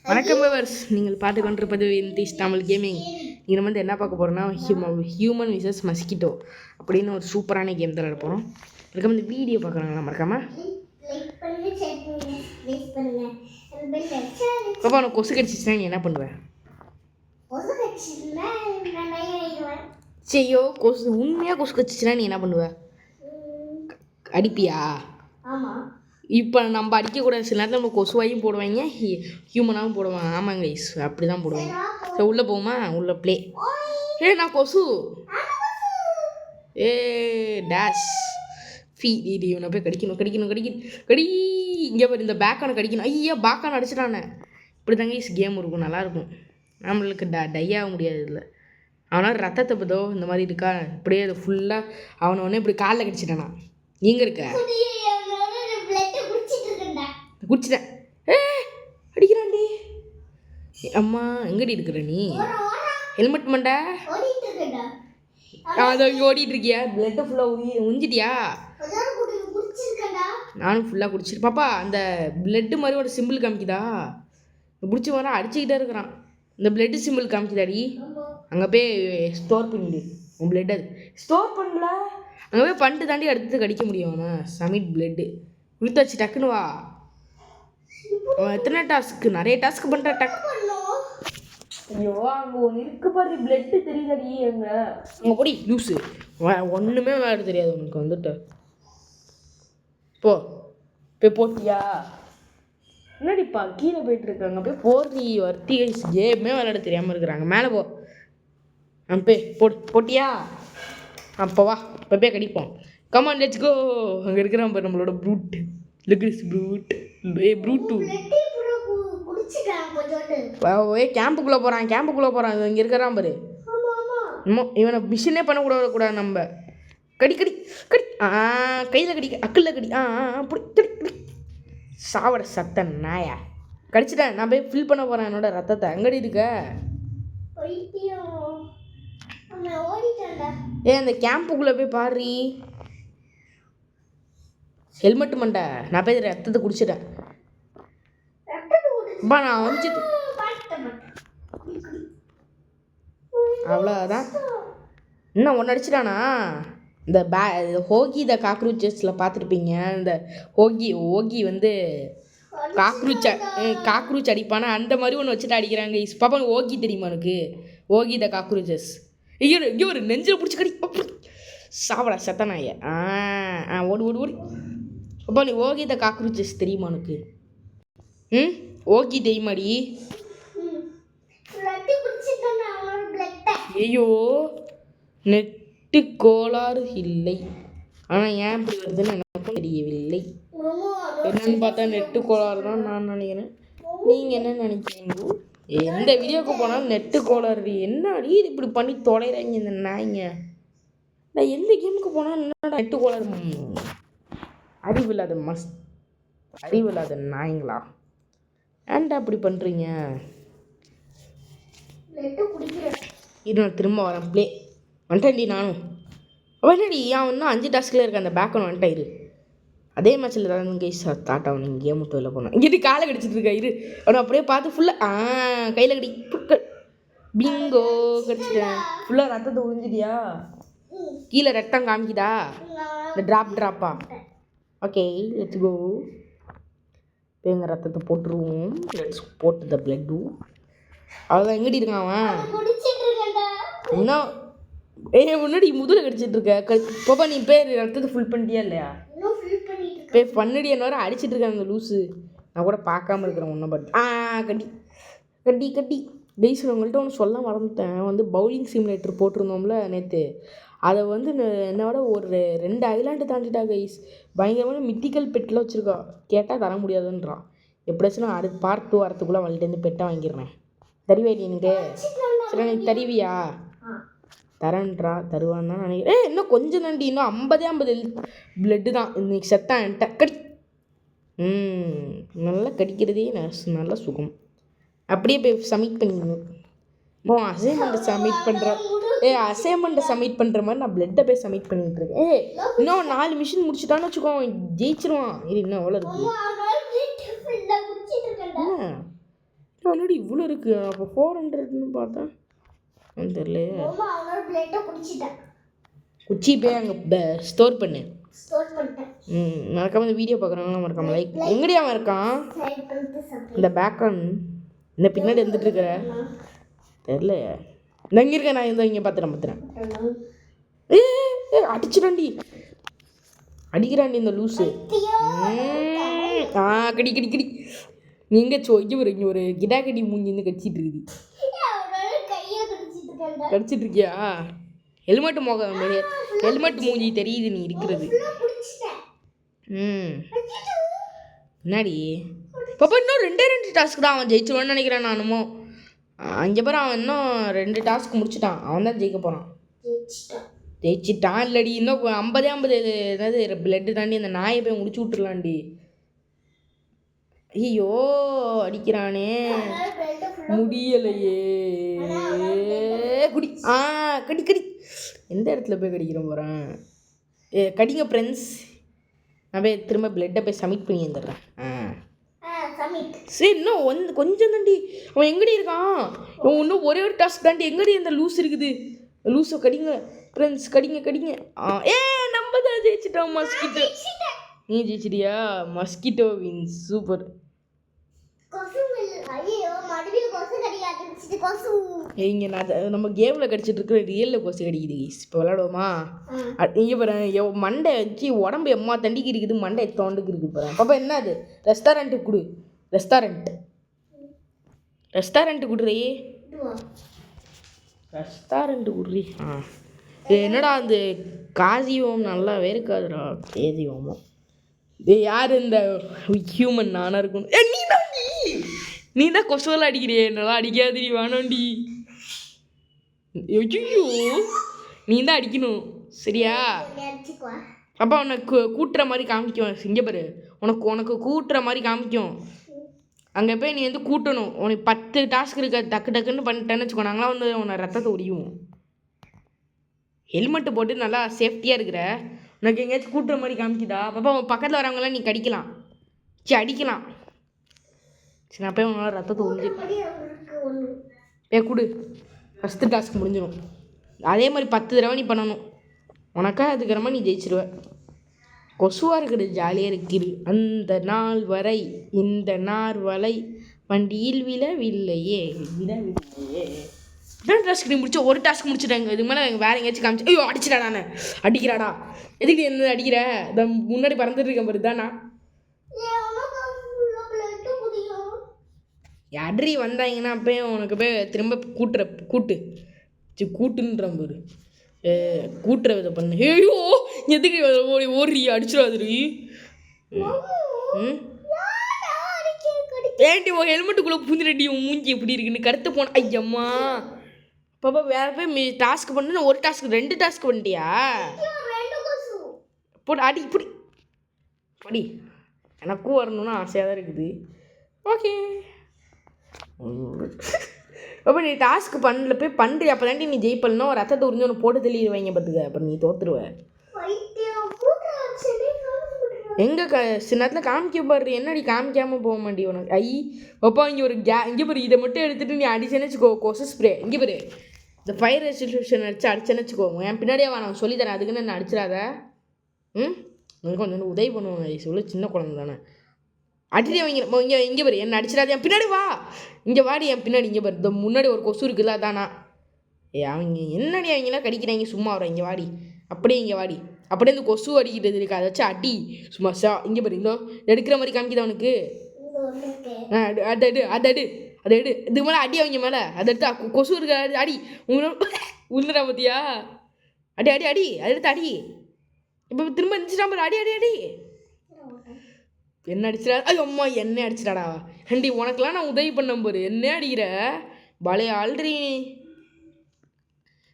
வணக்கம் விவர்ஸ், நீங்கள் பார்த்து கொண்டிருப்பது இந்திஸ் தமிழ் கேமிங். இங்கே வந்து என்ன பார்க்க போகிறோம்னா ஹியூமன் விசஸ் மஸ்கிட்டோ அப்படின்னு ஒரு சூப்பரான கேம் தான் விளையாட போகிறோம். அதுக்கு வந்து வீடியோ பார்க்குறாங்களா மறக்காம. பாப்பா உனக்கு கொசு கடிச்சிச்சுன்னா நீ என்ன பண்ணுவேன்? செய்யோ கொசு உண்மையாக கொசு கடிச்சிச்சுன்னா நீ என்ன பண்ணுவ? அடிப்பியா? இப்போ நம்ம அடிக்கக்கூடாது. சில நேரத்தில் நம்ம கொசுவாயும் போடுவாங்க, ஹியூமனாகவும் போடுவாங்க. ஆமாங்க கைஸ், அப்படி தான் போடுவாங்க. ஸோ உள்ளே போகுமா? உள்ளே ப்ளே. நான் கொசு டேஷ் இவனை போய் கடி இங்கே பாரு, இந்த பேக்கான கடிக்கணும். ஐயா பேக்கான அடிச்சிட்டானே. இப்படி தாங்க கைஸ் கேம் இருக்கும், நல்லாயிருக்கும். நம்மளுக்கு டையாக முடியாது இதில். அவனால் ரத்தத்தை பதோ இந்த மாதிரி இருக்கா, இப்படியே அது ஃபுல்லாக அவனை ஒன்று இப்படி காலில் கடிச்சிட்டானா. எங்கே இருக்க? குடிச்சிட்டேன். அடிக்கிறான்டி. அம்மா எங்கடி இருக்கிற நீ? ஹெல்மெட் மண்டா. அதை ஓடிட்டு இருக்கியா? பிளட்டை ஃபுல்லாக உஞ்சிட்டியா? நானும் ஃபுல்லாக குடிச்சிட்டு. பாப்பா அந்த பிளட்டு மாதிரி ஒரு சிம்பிள் காமிக்குதா? பிடிச்சி வர அடிச்சுக்கிட்டே இருக்கிறான். இந்த பிளட்டு சிம்பிள் காமிக்குதாடி? அங்கே போய் ஸ்டோர் பண்ணிடு உன் பிளட். அது ஸ்டோர் பண்ணல, அங்கே போய் பண்ணிட்டு தாண்டி அடுத்து கடிக்க முடியும். அவனா சமிட் பிளட்டு கொடுத்தாச்சு. டக்குன்னு வா. எத்தனை டாஸ்க்கு? நிறைய டாஸ்க் பண்ணுற. ஐயோ அங்கே ஒன்று இருக்கு பாரு, பிளட்டு தெரியுதாடி? அங்கே போடி லூஸு. ஒன்றுமே விளையாட தெரியாது உனக்கு. வந்துட்டு போய் போட்டியா? என்னடிப்பா கீழே போயிட்டு இருக்காங்க. போய் போடுறி வர்த்தி. கேமே விளையாட தெரியாமல் இருக்கிறாங்க. மேலே போ. போட்டியா? அப்போ வா போய் கடிப்போம். Come on let's go. அங்கே இருக்கிறான் பாரு நம்மளோட ப்ரூட். கேம்புக்குள்ளே போகிறான். இங்கே இருக்கிறான் பாரு. இவனை மிஷினே பண்ணக்கூடாது நம்ம. கடி கையில் கடி, அக்கில் கடி. அப்படி கடி. சாவட சத்த நாயா. கடிச்சிட்டேன். நான் போய் ஃபில் பண்ண போகிறேன் என்னோட ரத்தத்தை. எங்கடி இருக்க? அந்த கேம்புக்குள்ளே போய் பாரு. ஹெல்மெட் மண்டை. நான் போய் ரத்தத்தை குடிச்சிட்டேன். நான் வந்துட்டு அவ்வளோதான். இன்னும் ஒன்று அடிச்சிட்டானா? இந்த ஹோகி த காக்ரோச்சஸில் பார்த்துருப்பீங்க. இந்த ஹோகி வந்து காக்ரோச் அடிப்பானா, அந்த மாதிரி ஒன்று வச்சுட்டு அடிக்கிறாங்க. பாப்பா ஹோகி தெரியுமா உனக்கு? ஹோகி த காக்ரோச்சஸ். இங்கே ஒரு நெஞ்சில் பிடிச்சி கடி. சாவடா சத்தனாய. ஓடு. அப்போ நீ ஓகி த காக்ரோச்சஸ் தெரியுமா உனக்கு? ஓகி தெரியுமாடி? ஐயோ நெட்டு கோளாறு இல்லை. ஆனால் ஏன் இப்படி வருதுன்னு எனக்கும் தெரியவில்லை. என்னன்னு பார்த்தா நெட்டு கோளாறு தான் நான் நினைக்கிறேன். நீங்கள் என்ன நினைக்கிறீங்க? எந்த வீடியோவுக்கு போனாலும் நெட்டு கோளாறு. என்னடி இது இப்படி பண்ணி தொலைகிறாங்க இந்த நாய்ங்க. நான் எந்த கேமுக்கு போனாலும் என்னடா நெட்டு கோளாறு. அறிவில்லாத நாய்ங்களா? ஏன்டா அப்படி பண்ணுறீங்க? இது நான் திரும்ப வரேன். ப்ளே வந்துட்டேன்டி நானும். என்னடி அவன் இன்னும் 5 டாஸ்கில் இருக்க. அந்த பேக் ஒன்று வந்துட்டா. இரு அதே மேட்ச்சில் தான் இங்கே ஸ்டார்ட் ஆகணும். இங்கே கேம் விட்டு வெளில போனேன். இங்கிட்டு காலை கடிச்சிட்டு இருக்கா. இரு அவனை அப்படியே பார்த்து ஃபுல்லாக கையில் கடி. பிங்கோ கடிச்சிட்டேன். ஃபுல்லாக ரத்தத்தை உறிஞ்சிட்டியா? கீழே ரத்தம் காமிக்குதா? இந்த ட்ராப்பா? Okay let's go. இப்போ எங்கள் ரத்தத்தை போட்டுருவோம். லெட்ஸ் போட்டு த பிளட்டு. அவ்வளோதான். எங்கடி இருக்கான் அவன்? இன்னும் முன்னாடி முதல்ல கடிச்சிட்டு இருக்க. பாப்பா நீ பேர் ரத்தத்தை ஃபுல் பண்ணிட்டியா இல்லையா? பே பண்ணடி. என்ன வர அடிச்சிட்டு இருக்காங்க அந்த லூஸு. நான் கூட பார்க்காம இருக்கிறேன் ஒன்றை. பட் கட்டி டெய்ஸ் உங்கள்கிட்ட ஒன்று சொல்ல மறந்துட்டேன். வந்து பவுலிங் சிமுலேட்டர் போட்டிருந்தோம்ல நேற்று. அதை வந்து என்னோட ஒரு 2 ஐலாண்டு தாண்டிட்டா கைஸ். பயங்கரமான மித்திக்கல் பெட்டில் வச்சுருக்கா. கேட்டால் தர முடியாதுன்றான். எப்படியாச்சும் அடுத்து பார்ட் 2 வரத்துக்குள்ளே அவள்கிட்டேருந்து பெட்டை வாங்கிடுறேன். தருவேடி எனக்கு? சரி எனக்கு தருவியா? தருவான்னு தான் நினைக்கிறேன். இன்னும் கொஞ்சம் தாண்டி. இன்னும் 50 பிளட்டு தான். இன்னைக்கு செத்தான் என்கிட்ட. கடி. நல்லா கடிக்கிறதே நல்ல சுகம். அப்படியே போய் சப்மிட் பண்ணிக்கணும். அசைன்மெண்ட்டை சப்மிட் பண்ணுற மாதிரி நான் பிளட்டை போய் சப்மிட் பண்ணிகிட்டு இருக்கேன். இன்னும் 4 மிஷின் முடிச்சுட்டான்னு வச்சுக்கோ, ஜெயிச்சிருவான். இது இன்னும் எவ்வளோ இருக்கு? முன்னாடி இவ்வளோ இருக்குது. அப்போ 400ன்னு பார்த்தா தெரியலையே. குச்சி போய் அங்கே ஸ்டோர் பண்ணு. மறக்காம இந்த வீடியோ பார்க்குறவங்களாம் மறக்காம லைக். எங்கடி அவன் இருக்கான்? இந்த பேக்ரவுண்ட் இந்த பின்னாடி வந்துட்டு இருக்கிற தெரியல. இந்த இங்கே இருக்கேன் நான். இங்கே பார்த்துறேன். அடிச்சிடாண்டி அடிக்கிறாண்டி இந்த லூஸு. கடி நீ எங்கே இங்கே ஒரு கிடா கடி மூஞ்சி வந்து கடிச்சிட்டு இருக்குது. கடிச்சிட்டு இருக்கியா? ஹெல்மெட் மூஞ்சி தெரியுது நீ இருக்கிறது. என்னடி பாப்பா இன்னும் 2 டாஸ்க் தான். அவன் ஜெயிச்சிருவான்னு நினைக்கிறேன். நானுமோ அங்கே பாரு, அவன் இன்னும் 2 டாஸ்க் முடிச்சுட்டான். அவன் தான் ஜெயிக்க போகிறான். ஜெயிச்சிட்டான் இல்லடி. இன்னும் 50 என்னது பிளட்டு தாண்டி அந்த நாயை போய் முடிச்சு விட்டுருலாண்டி. ஐயோ அடிக்கிறானே, முடியலையே. கடி எந்த இடத்துல போய் கடிக்கிறேன் போகிறேன். கடிங்க ஃப்ரெண்ட்ஸ். நான் போய் திரும்ப பிளட்டை போய் சப்மிட் பண்ணி வந்துடுறேன். சரி இன்னும் கொஞ்சம் தாண்டி. அவன் எங்கடி இருக்கான்? அவன் இன்னும் ஒரே ஒரு டாஸ்க் தாண்டி. எங்கடி அந்த லூஸ் இருக்குது? லூஸை கடிங்க ஃப்ரெண்ட்ஸ், கடிங்க. நம்ம தான் ஜெயிச்சிட்டோம். மஸ்கிட்டோ நீ ஜெயிச்சிட்டியா? Mosquito wins. சூப்பர். இங்கே நான் நம்ம கேமில் கடிச்சிட்டு இருக்கிற ரியலில் கொசு கடிக்குது. இப்போ விளாடுவோமா? இங்கே பாரு, மண்டை வச்சு உடம்பு எம்மா தண்டிக்கு இருக்குது. மண்டை தோண்டுக்கு இருக்குது பாரு. பாப்பா என்ன அது? ரெஸ்டாரண்ட்டுக்கு கொடு. ரெஸ்டாரண்ட்டு கொடுறீ. ரெஸ்டாரண்ட்டு கொடுறீ. என்னடா அந்த காசியோம் நல்லாவே இருக்காதுடா. கேசியோமோ யார் இந்த ஹியூமன்? நானாக இருக்கணும். நீ தான் கொசுவெல்லாம் அடிக்கிறியே. நல்லா அடிக்காதீ, வேணாண்டி. ஐயோ நீ தான் அடிக்கணும் சரியா? அப்பா உனக்கு கூட்டுற மாதிரி காமிக்கும். இங்கே பாரு, உனக்கு கூட்டுற மாதிரி காமிக்கும். அங்கே போய் நீ வந்து கூட்டணும். உனக்கு 10 டாஸ்க் இருக்க. டக்குன்னு பண்ணிட்டேன்னு வச்சுக்கோ. நாங்களாம் வந்து உன்னை ரத்தத்தை உரியும். ஹெல்மெட்டு போட்டு நல்லா சேஃப்டியாக இருக்கிற. உனக்கு எங்கேயாச்சும் கூட்டுற மாதிரி காமிக்குதா? பாப்பா உன் பக்கத்தில் வரவங்களாம் நீ கடிக்கலாம். அடிக்கலாம். சரி நான் போய் உங்களால் ரத்தத்தை உறிஞ்சி கொடு. ஃபஸ்ட்டு டாஸ்க் முடிஞ்சிடும். அதே மாதிரி 10 தடவை நீ பண்ணணும். உனக்கா அதுக்கிறமா நீ ஜெயிச்சிருவ. கொசுவாக இருக்குது, ஜாலியாக இருக்குது. அந்த நாள் வரை இந்த நார் வலை வண்டியில் விழவில்லையே. இதான் டாஸ்க் நீ முடிச்சு. ஒரு டாஸ்க் முடிச்சுட்டாங்க. இதுக்கு மேலே வேறு எங்கேயாச்சும் காமிச்சு. ஐயோ அடிச்சிடா. நான் அடிக்கிறாடா. எதுக்கு என்ன அடிக்கிற? முன்னாடி பறந்துட்டு இருக்கேன் பாரு. தானா யாட்ரி வந்தாங்கன்னா போய் உனக்கு போய் திரும்ப கூட்டுன்ற பாரு. கூட்டுற விதை பண்ணு. ஐயோ எதுக்கு ஓடுறீ? அடிச்சிடாதுரி. ஏன்டி உன் ஹெல்மெட்டுக்குள்ளே பூந்துடி. உன் மூஞ்சி எப்படி இருக்குன்னு கருத்து போன. ஐயம்மா பாப்பா வேறு போய் டாஸ்க் பண்ணு. ஒரு டாஸ்க் 2 டாஸ்க் பண்ணிட்டியா? போடு அடி இப்படி எனக்கும் வரணும்னு ஆசையாக தான் இருக்குது. ஓகே அப்போ நீ டாஸ்க் பண்ணல போய் பண்ணுறி. அப்போ தாண்டி நீ ஜெயிப்பல்னா ரத்தத்தை உறிஞ்சு ஒன்று போட்டு தெளிடுவாங்க பார்த்துக்க. அப்புறம் நீ தோற்றுருவ. எங்கே சில நேரத்தில் காமிக்க பாரு. என்னடி காமிக்காமல் போக மாட்டி உனக்கு? அப்பா இங்கே ஒரு இங்கே பாரு. இதை மட்டும் எடுத்துகிட்டு நீ அடிச்சேன்னு வச்சுக்கோ. கொசு ஸ்ப்ரே இங்கே பாரு. இந்த ஃபயர் ரெஸ்டியூஷன் அடிச்சேன்னு வச்சுக்கோ. என் பின்னாடியே நான் சொல்லித்தரேன். அதுக்குன்னு என்ன அடிச்சிடாத. எனக்கு கொஞ்சம் உதவி பண்ணுவாங்க. சொல்ல சின்ன குழந்தை தானே. அடிச்சு அவங்க இங்கே பாரு. என்ன அடிச்சிடாது. என் பின்னாடி வா. இங்கே வாடி. என் பின்னாடி இங்கே பாரு. இந்த முன்னாடி ஒரு கொசு இருக்குல்ல அதானா? அவங்க என்னடி அவங்களாம் கடிக்கிறாங்க. சும்மா வரும். இங்கே வாடி. அப்படியே இங்கே வாடி. அப்படியே இந்த கொசு அடிக்கிறது இருக்கு. அதை வச்சு அடி சும்மா இங்கே பாரு. இந்தோ எடுக்கிற மாதிரி காமிக்குதா அவனுக்கு? அதை எடு. இது மேலே அடி. அவங்க மேலே அதை எடுத்து கொசு இருக்க அடி. உளுந்துடா பார்த்தியா? அடி அதை எடுத்து அடி. இப்போ திரும்ப இருந்துச்சுட்டா பாரு. அடி என்ன அடிச்சிடா? ஐயோ அம்மா என்ன அடிச்சிடாடா. ஹண்டி உனக்கெல்லாம் நான் உதவி பண்ண பாரு. என்ன அடிக்கிற பழைய ஆல்ரெடி.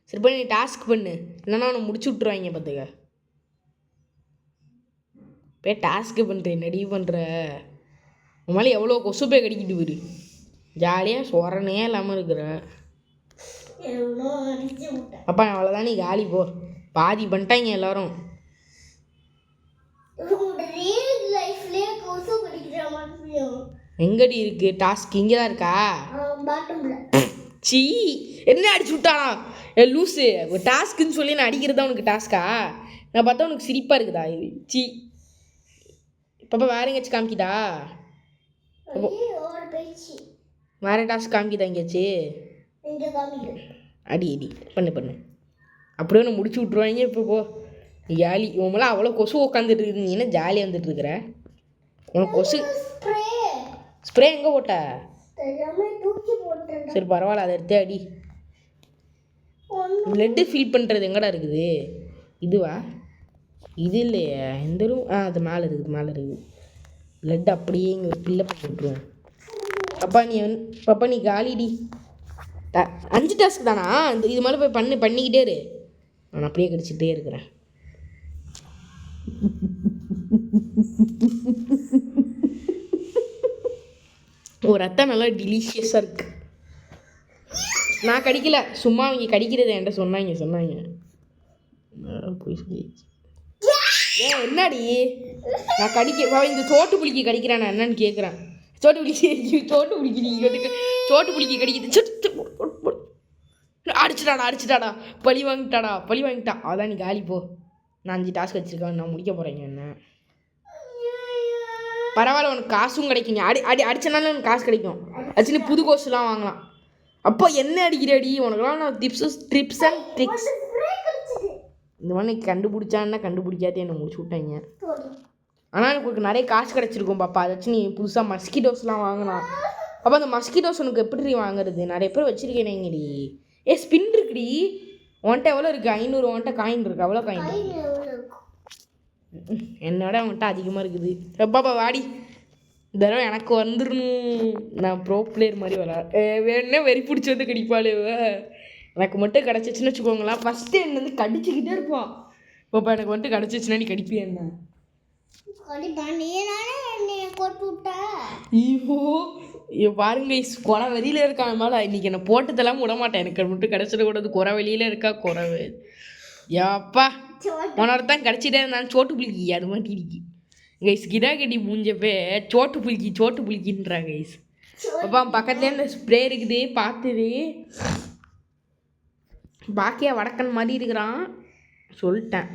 சரி பண்ணி நீ டாஸ்க் பண்ணு. இல்லைன்னா அவனை முடிச்சு விட்ருவாங்க பார்த்துக்க. போய் டாஸ்க்கு பண்ணுறேன். நடி பண்ணுற உன் மேலே எவ்வளோ கொசு போய் கடிக்கிட்டு போயிரு. ஜாலியாக சொரனே இல்லாமல் இருக்கிற. அப்பா அவ்வளோதான். நீ காலி போ. பாதி பண்ணிட்டாங்க எல்லோரும். எங்கடி இருக்கு டாஸ்க்? இங்கே தான் இருக்கா? சீ, என்ன அடிச்சு விட்டானா லூஸு? ஒரு டாஸ்க்குன்னு சொல்லி நான் அடிக்கிறதா உனக்கு டாஸ்க்கா? நான் பார்த்தா உனக்கு சிரிப்பாக இருக்குதா? சீ, பாப்பா வேற எங்கேயாச்சும் காமிக்கிதா? வேற டாஸ்க் காமிக்கிதா எங்கேயாச்சு? அடி அடி பண்ணு அப்படியே ஒன்று முடிச்சு விட்ருவாங்க. இப்போ போ ஜாலி. உங்களாம் அவ்வளோ கொசு உட்காந்துட்டு இருக்குது, நீ என்ன ஜாலியாக வந்துட்டு இருக்கிற? உனக்கு கொசு ஸ்ப்ரே எங்கே போட்ட? சரி பரவாயில்ல, அதை எடுத்தே அடி. பிளட்டு ஃபில் பண்ணுறது எங்கடா இருக்குது? இதுவா? இது இல்லையே இந்த ரூம். அது மேலே இருக்குது. பிளட் அப்படியே இங்கே ஃபில்லப் பண்ணி விட்ருவோம். பாப்பா நீ காலிடி. 5 டாஸ்க் தானா? இது மேலே போய் பண்ணிக்கிட்டே இரு. நான் அப்படியே கடிச்சிட்டே இருக்கிறேன். ஒரு ரத்தம் நல்லா டெலிஷியஸாக இருக்கு. நான் கடிக்கல, சும்மா அவங்க கடிக்கிறத என்கிட்ட சொன்னாங்க. போய் சொல்லி என்னடி நான் கடிக்க இந்த சோட்டு புளிக்கு கடிக்கிறேன். நான் என்னன்னு கேட்குறேன். சோட்டு புளிக்கு நீங்கள் கடிக்குது. அடிச்சிட்டாடா பழி வாங்கிட்டா. அதான் நீ காலி போ. நான் 5 டாஸ்க் வச்சுருக்கேன், நான் முடிக்க போகிறேங்க. என்ன பரவாயில்ல, உனக்கு காசும் கிடைக்கும். அடிச்சனால உனக்கு காசு கிடைக்கும். ஆக்சுவலி புது கோர்ஸ்லாம் வாங்கலாம். அப்போ என்ன அடிக்கிறடி? உனக்குலாம் நான் ட்ரிப்ஸ் அண்ட் ட்ரிக்ஸ் இந்த மாதிரி கண்டுபிடிச்சான்னா கண்டுபிடிக்காதே என்னை முடிச்சு விட்டாங்க. ஆனால் எனக்கு நிறைய காசு கிடச்சிருக்கும் பாப்பா. அதாச்சும் நீ புதுசாக மஸ்கிட்டோஸ்லாம் வாங்கலாம். அப்போ அந்த மஸ்கிட்டோஸ் உனக்கு எப்படி வாங்குறது? நிறைய பேர் வச்சுருக்கேனேங்கடி. ஸ்பின் இருக்குடி. உன்ட்ட எவ்வளோ இருக்குது? 500. உன்ட்ட காயின் இருக்குது. அவ்வளோ காயின் என்னோட அவன்கிட்ட அதிகமாக இருக்குது. பாப்பா வாடி, இந்த தடவை எனக்கு வந்துடணும். நான் ப்ரோ பிளேயர் மாதிரி வேணுன்னா வெறி பிடிச்சி வந்து கடிப்பாளே. எனக்கு மட்டும் கிடச்சிச்சின்னு வச்சுக்கோங்களேன், ஃபஸ்ட்டு என்ன வந்து கடிச்சிக்கிட்டே இருப்பான். பாப்பா எனக்கு வந்துட்டு கிடச்சிச்சுன்னா நீ கடிப்பியா? என்ன ஐயோ பாருங்க, குறை வெளியில் இருக்கான் மேலே. இன்றைக்கி என்னை போட்டதெல்லாம் விட மாட்டேன். எனக்கு மட்டும் கிடச்சிடக்கூடாது. குறை வெளியில் இருக்கா குறவு. யாப்பா உனோடத்தான் கிடச்சிட்டே இருந்தான். சோட்டு புளிக்கி அது மாதிரி இருக்கு கைஸ். கிடா கட்டி மூஞ்சப்பே சோட்டு புளிக்கின்றா கைஸ். அப்பா பக்கத்துலேயே இந்த ஸ்ப்ரே இருக்குது, பார்த்துது. பாக்கியா வடக்கன் மாதிரி இருக்கிறான் சொல்லிட்டேன்.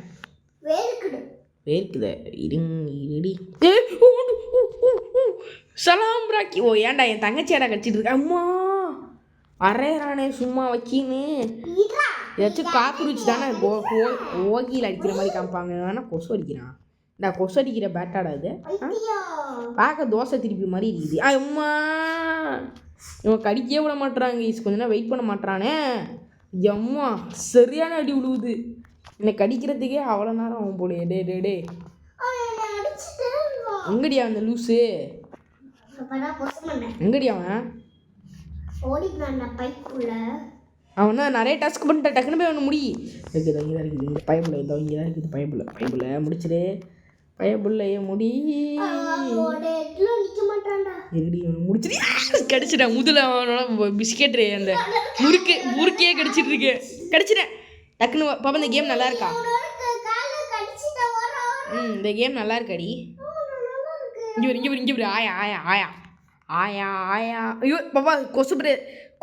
வேர்க்குது இருடி. சலாம் ராக்கி. ஓ ஏன்டா என் தங்கச்சியாடா கடிச்சிட்டு இருக்கா? அம்மா அரையறானே சும்மா வச்சின்னு. ஏதாச்சும் காக்ரோச் தானே ஓகியில் அடிக்கிற மாதிரி காமிப்பாங்க. வேணா கொசு அடிக்கிறான். நான் கொசு அடிக்கிற பேட்டாடா இது. பார்க்க தோசை திருப்பி மாதிரி இருக்குது. அம்மா இவன் கடிக்கவே விட மாட்டுறாங்க. கொஞ்ச நேரம் வெயிட் பண்ண மாட்டானே. அம்மா சரியான அடி விழுவுது. என்னை கடிக்கிறதுக்கே அவ்வளோ நேரம் அவன் போடு. டே எங்கடியா அந்த லூஸு? எங்கடியா அவன் நிறைய டாஸ்க் பண்ணிட்டேன். டக்குன்னு போய் அவனு முடி இருக்குது. இங்கே தான் இருக்குது இந்த பயப்புள்ள. இங்கே தான் இருக்குது பயப்புள்ள முடிச்சிடு. பயப்புள்ளைய முடி முடிச்சிடு. கடிச்சிட்டேன் முதல்ல. அவனோட பிஸ்கெட்டு அந்த முறுக்கே கடிச்சிட்டு இருக்கு. கடிச்சிட்டேன் டக்குன்னு. பாப்பா இந்த கேம் நல்லா இருக்கா? இந்த கேம் நல்லா இருக்காடி. இங்கே ஆயா. ஐயோ பாப்பா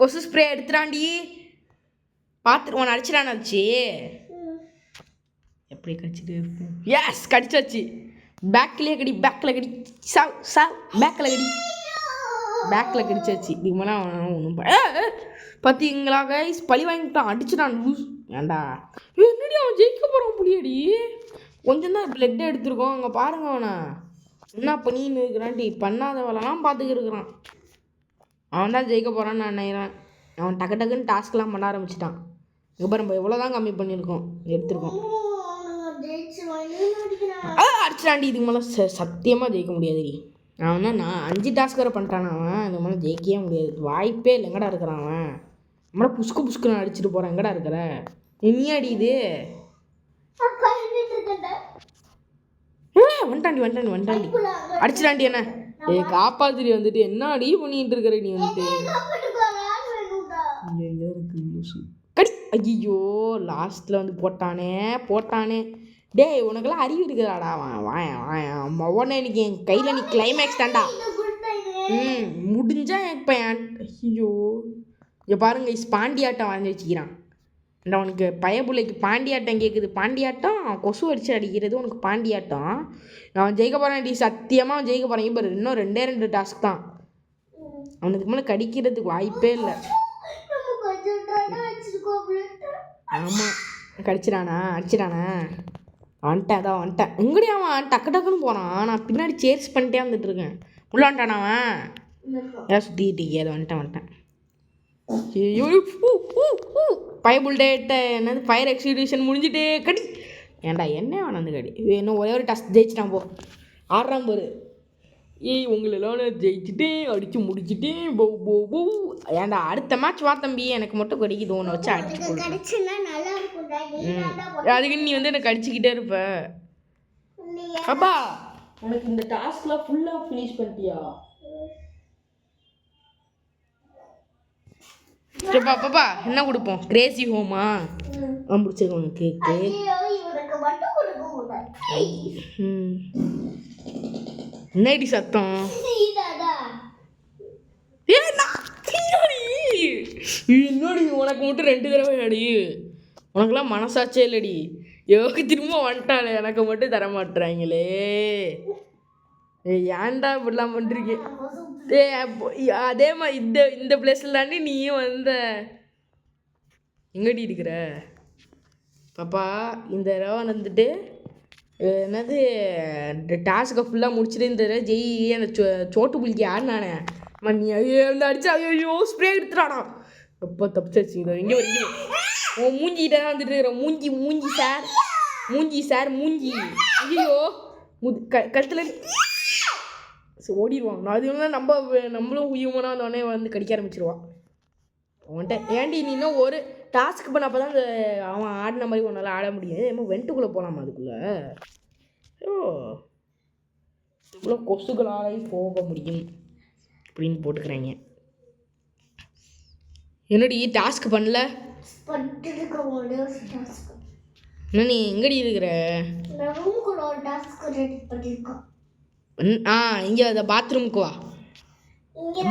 கொசு ஸ்ப்ரே எடுத்துடாண்டி. பார்த்துட்டு உன்னை அடிச்சிடானாச்சு. எப்படி கடிச்சிட்டு இருக்கும்? எஸ் கடிச்சாச்சு. பேக்கில் கடி பேக்கில் கடிச்சாச்சு. இதுக்கு மேலே ஒன்றும் பார்த்தீங்களா கைஸ்? பழி வாங்கிட்டான், அடிச்சுட்டான் லூஸ். ஏன்டா என்னடி அவன் ஜெயிக்க போகிறான் புளியடி. கொஞ்சம் தான் பிளட் எடுத்துருக்கோம். அங்கே பாருங்க அவனை என்ன பண்ணின்னு இருக்கிறான்டி. பண்ணாதவளெல்லாம் பார்த்துக்கிட்டு இருக்கிறான். அவன் தான் ஜெயிக்க போகிறான்னு நான் நினைக்கிறேன். அவன் டக்குன்னு டாஸ்க்லாம் பண்ண ஆரம்பிச்சிட்டான். இப்போ நம்ம எவ்வளோ தான் கம்மி பண்ணியிருக்கோம் எடுத்துருக்கோம். அடிச்சிடாண்டி. இதுக்கு மேலே சத்தியமாக ஜெயிக்க முடியாதுடி. அவன் தான் நான் 5 டாஸ்க் வரை பண்ணிட்டான். அவன் இதுக்கு மேலே ஜெயிக்கவே முடியாது. வாய்ப்பே இல்லை. எங்கடா இருக்கிறான் அவன்? நம்மளை புஷ்கு நான் அடிச்சுட்டு போகிறேன். எங்கடா இருக்கிற நீ? அடியுது வந்துட்டாண்டி. அடிச்சிடாண்டி. என்ன காப்பாத்திரி வந்துட்டு என்ன அடி பண்ணிட்டு இருக்கிற நீ வந்துட்டு? கடி. ஐயோ லாஸ்ட்டில் வந்து போட்டானே. டேய் உனக்கெல்லாம் அறிவு இருக்குதாடா? வாயா மொவனே. இன்னைக்கு என் கையில் நீ கிளைமேக்ஸ் தாண்டா. முடிஞ்சா இப்போ ஐயோ இங்கே பாருங்க பாண்டியாட்டம் வரைஞ்சி வச்சுக்கிறான். உனக்கு பயபுள்ளைக்கு பாண்டியாட்டம் கேட்குது. பாண்டியாட்டம் கொசு அடித்து அடிக்கிறது உனக்கு பாண்டியாட்டம். நான் ஜெயிக்க போகிறேன் சத்தியமாக அவன் ஜெயிக்க போகிறேன். இப்போ இன்னும் 2 டாஸ்க் தான். அவனுக்கு மேலே கடிக்கிறதுக்கு வாய்ப்பே இல்லை. ஆமாம் கடிச்சிடானா அடிச்சிடானா வந்துட்டேன். எங்கடி அவன் டக்கு டக்குன்னு போகிறான். நான் பின்னாடி சேர்ஸ் பண்ணிட்டே வந்துட்டு இருக்கேன். உள்ளான்ட்டான் அவன் ஏன் சுற்றிக்கிட்டு அதை வந்துட்டேன். பயபுல்டேட்ட என்னது ஃபயர் எக்ஸிபிஷன் முடிஞ்சுட்டே கடி. ஏன்டா என்ன வேணும் அந்த கடி. இன்னும் ஒரே ஒரு டஸ்ட் ஜெயிச்சிட்டான் போ. ஆடுறான் போரு. உங்களெல்லாம் ஜெயிச்சுட்டு அடித்து முடிச்சுட்டு போ. ஏன்டா அடுத்த மேட்ச் வா தம்பி. எனக்கு மட்டும் கடிக்குது ஒன்று வச்சு அடிச்சு அதுக்கு நீ வந்து எனக்கு அடிச்சுக்கிட்டே இருப்ப. அப்பா உனக்கு இந்த டாஸ்க்லாம் ஃபுல்லாக ஃபினிஷ் பண்ணிட்டியா? சரிப்பா பாப்பா என்ன கொடுப்போம்? கிரேசி ஹோமா பிடிச்சிருக்கோம் உனக்கு கேக்கு. என்னடி சத்தம்? என்னடி உனக்கு மட்டும் 2 தடவை அடி. உனக்குலாம் மனசாச்சே இல்லடி. யோகி திரும்ப வந்துட்டாலே எனக்கு மட்டும் தர மாட்டுறாங்களே. ஏன்டா இப்படிலாம் பண்ணுறீங்க? அதே மாதிரி இந்த பிளேஸில் தாண்டி நீயும் வந்த. எங்கடி இருக்கிற பாப்பா? இந்த தடவை வந்துட்டு என்னது டாஸ்க்கை ஃபுல்லாக முடிச்சுட்டு இந்த தடவை ஜெய் அந்த சோட்டு புளிக்கு ஆடினானே மணி அந்த அடிச்சா ஐயோ ஸ்ப்ரே எடுத்துட்டானா. எப்போ தப்பிச்சு இங்கே வரைக்கும் உன் மூஞ்சிக்கிட்ட தான் வந்துட்டு இருக்கிறோம். மூஞ்சி சார் ஐயோ கழுத்தில் ஓடிடுவான். நான் அது இல்லை நம்மளும் ஹியூமனாக வந்தோடனே வந்து கடிக்க ஆரம்பிச்சிருவான். அவன்கிட்ட ஏன்டி நீ இன்னும் ஒரு டாஸ்க் பண்ண அப்போ தான் அந்த அவன் ஆடின மாதிரி உன்னால் ஆட முடியும். ஏமா வெண்ட்டுக்குள்ளே போகலாமா அதுக்குள்ளே? இதுக்குள்ளே கொசுகளாலே போக முடியும் அப்படின்னு போட்டுக்கிறாங்க. என்னடி டாஸ்க் பண்ணல? என்ன நீ எங்கடி இருக்கிற? இங்கே அந்த பாத்ரூமுக்கு வா.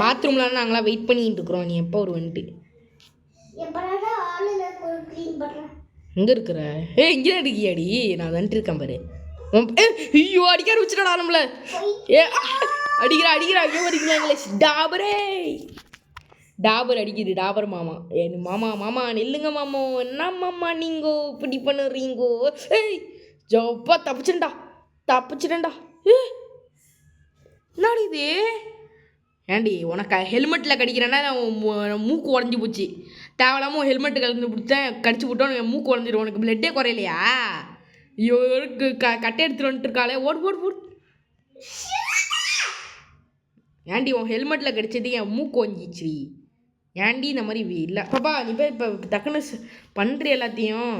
பாத்ரூமில் நாங்களாம் வெயிட் பண்ணிக்கிட்டு இருக்கிறோம். நீ எப்போ வருவன்ட்டு? எங்கே இருக்கிற? இங்கே தான் இருக்கியாடி? நான் வந்துட்டு இருக்கேன் பாரு. ஐயோ அடிக்க ஆரம்பிச்சிடா நம்மள. அடிக்கிறா ஐயோ அடிக்கிறாங்களே. டாபர் அடிக்குது. டாபர் மாமா. என் மாமா நெல்லுங்க மாமா. என்ன மாமா நீங்கோ இப்படி பண்ணுறீங்கோ? ஜப்பா தப்பிச்சிட்டேன்டா. என்னடி இது? ஏன்டி உனக்கு ஹெல்மெட்டில் கடிக்கிறேன்னா மூக்கு உடஞ்சி போச்சு. தேவையில்லாமல் ஹெல்மெட்டு கலந்து பிடிச்சேன் கடிச்சு விட்டோம். என் மூக்கு உடஞ்சிடும். உனக்கு பிளட்டே குறையிலையா? ஐயோ கட்டை எடுத்துட்டு வந்துட்டு இருக்காளே. ஓடு. ஏன்டி உன் ஹெல்மெட்டில் கடிச்சது என் மூக்கு ஒஞ்சிச்சு. ஏன்டி இந்த மாதிரி இல்லை பாப்பா? நீ போய் இப்போ டக்குன்னு பண்ணுற எல்லாத்தையும்.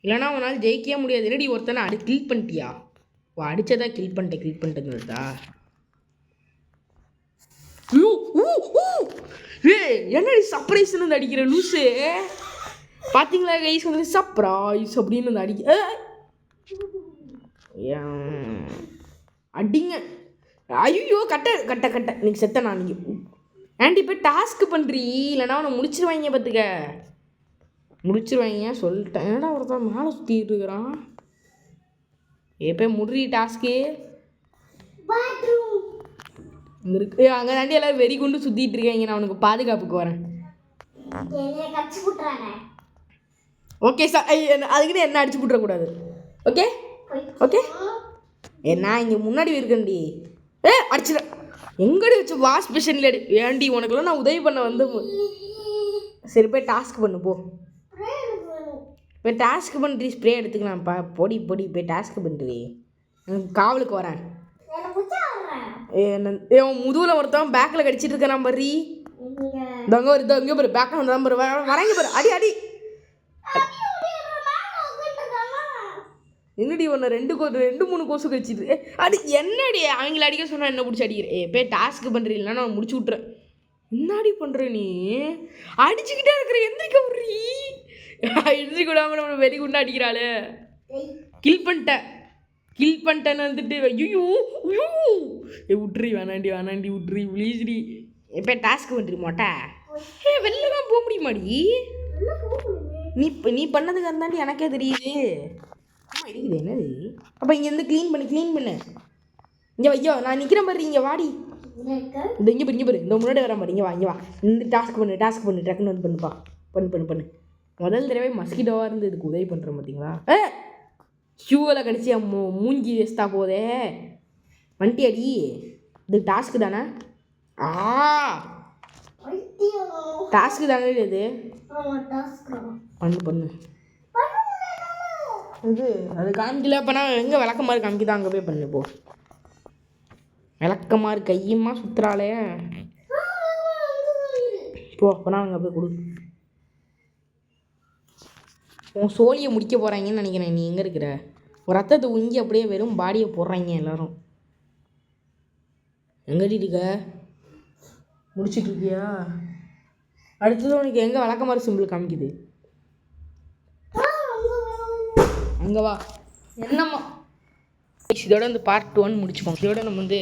இல்லைனா உன்னால் ஜெயிக்கவே முடியாது. என்னடி ஒருத்தனை கில் பண்ணிட்டியா? அடித்ததா கில் பண்ணிட்டேன்னுதா? என்னடி சர்ப்ரைஸ்னு வந்து அடிக்கிற லூஸு? பார்த்தீங்களா கைஸ் வந்து சர்ப்ரைஸ் அப்படின்னு வந்து அடிக்க அடிங்க. ஐயோ கட்ட நீங்க செத்த. நான் நீங்கள் ஆண்டி போய் டாஸ்க்கு பண்ணுறீ இல்லைனா அவனை முடிச்சிருவாங்க. பார்த்துக்க முடிச்சிருவாங்க சொல்லிட்டேன். என்னடா ஒருத்தன் மேலே சுற்றிட்டு இருக்கிறான். போய் முடிறி டாஸ்க்கு இருக்கு. அங்கே தாண்டி எல்லோரும் வெறி கொண்டு சுற்றிட்டு இருக்காங்க. நான் அவனுக்கு பாதுகாப்புக்கு வரேன். Okay sir. அதுக்கிட்ட என்ன அடிச்சு விட்றக்கூடாது. ஓகே நான் இங்கே முன்னாடி இருக்கேன்டி. அடிச்சிட எங்கடி வச்சு வாஷ் மிஷினில் அடி. ஏன்டி உனக்குலாம் நான் உதவி பண்ண வந்து. சரி போய் டாஸ்க் பண்ணு போ. போய் டாஸ்க் பண்ணுறீ. ஸ்ப்ரே எடுத்துக்கலாம்ப்பா. பொடி போய் டாஸ்க் பண்ணுறீ. காவலுக்கு வரேன். முதுகில் ஒருத்தவன் பேக்கில் கடிச்சிட்டு இருக்கான் பாரு. இங்கே பாரு பேக்கில் வந்தான் பாரு. வரேங்க பாரு. அடி என்னடி ஒன்று 2-3 கொசு கடிச்சிட்டு அடி. என்னடி அவங்கள அடிக்க சொன்னால் என்ன பிடிச்சி அடிக்கிறேன்? போய் டாஸ்க்கு பண்ணுறீங்களா? நான் முடிச்சு விட்றேன். என்னடி பண்ணுற நீ? அடிச்சுக்கிட்டே இருக்கிற. எந்திரிக்க விட்றீ. எந்திரிக்க விடாமல் நம்ம வெறி குண்டா அடிக்கிறாளே. கில் பண்ணிட்டேன். கில் பண்ணிட்டேன்னு வந்துட்டு ஐயோ ஐயோ விட்ரி வேணாண்டி விட்ரி ப்ளீஸ்டி எப்போ டாஸ்க்கு வந்துருமாட்டா வெளில தான் போக முடியுமாடி நீ பண்ணதுக்கு இருந்தாண்டி எனக்கே தெரியுது ஆமாம் இருக்குது என்னது அப்போ இங்கேருந்து க்ளீன் பண்ணு இங்கே ஐயோ நான் நிற்கிறேன் பாரு இங்கே வாடி இந்த இங்கே பாரு இந்த முன்னாடி வரேன் பாரு இங்கே வா இந்த டாஸ்க் பண்ணு டக்குன்னு வந்து பண்ணுப்பா பண்ணு முதல் தடவை மஸ்கிட்டோவாக இருந்து இதுக்கு உதவி பண்ணுறேன் பார்த்தீங்களா ஷூவில் கடிச்சு மூஞ்சி வேஸ்ட்டாக போதே வண்டி அடி இது டாஸ்க்கு தானே டாஸ்க்கு தானே இது பண்ணு இது அது காமிக்கல அப்போனா எங்கே விளக்கமாறு காமிக்குதா அங்கே போய் பண்ணு போ விளக்கமாறு கையுமா சுற்றுறாளே போ அப்போனா அங்கே போய் கொடு உன் சோழியை முடிக்க போகிறாங்கன்னு நினைக்கிறேன் நீ எங்கே இருக்கிற ஒரு ரத்தத்தை உங்கி அப்படியே வெறும் பாடியை போடுறாங்க எல்லோரும் எங்கடி இருக்க முடிச்சிட்ருக்கியா அடுத்தது உனக்கு எங்கே விளக்கமாறு சிம்பிள் காமிக்குது அங்கே வா என்னம்மா இதோட வந்து பார்ட் 1 முடிச்சுப்போம் இதோட நம்ம வந்து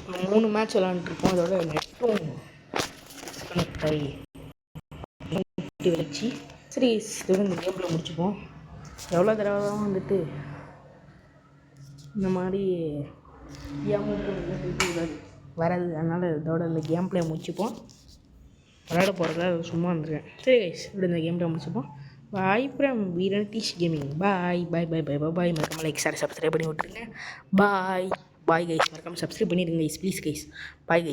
ஒரு 3 மேட்ச் விளாண்டுருப்போம் அதோட நெட்டும் டிஸ்கனெக்ட் ஆகி வச்சு சரி இதோட இந்த கேமில் முடிச்சுப்போம் எவ்வளோ தடவை தான் வந்துட்டு இந்த மாதிரி வராது அதனால் இதோட இந்த கேம் பிளே முடிச்சுப்போம் விளையாட போகிறதா சும்மா வந்துருக்கேன் சரி கைஸ் இப்படி இந்த கேம் பிளே முடிச்சுப்போம் பாய் ஃப்ரம் வீரன் டீச் கேமிங் பாய் மறக்காம லைக் சப்ஸ்கிரைப் பண்ணி விட்டுருங்க பாய் கைஸ் மறக்காம சப்ஸ்கிரைப் பண்ணிடுங்க கைஸ் ப்ளீஸ் கைஸ் பாய்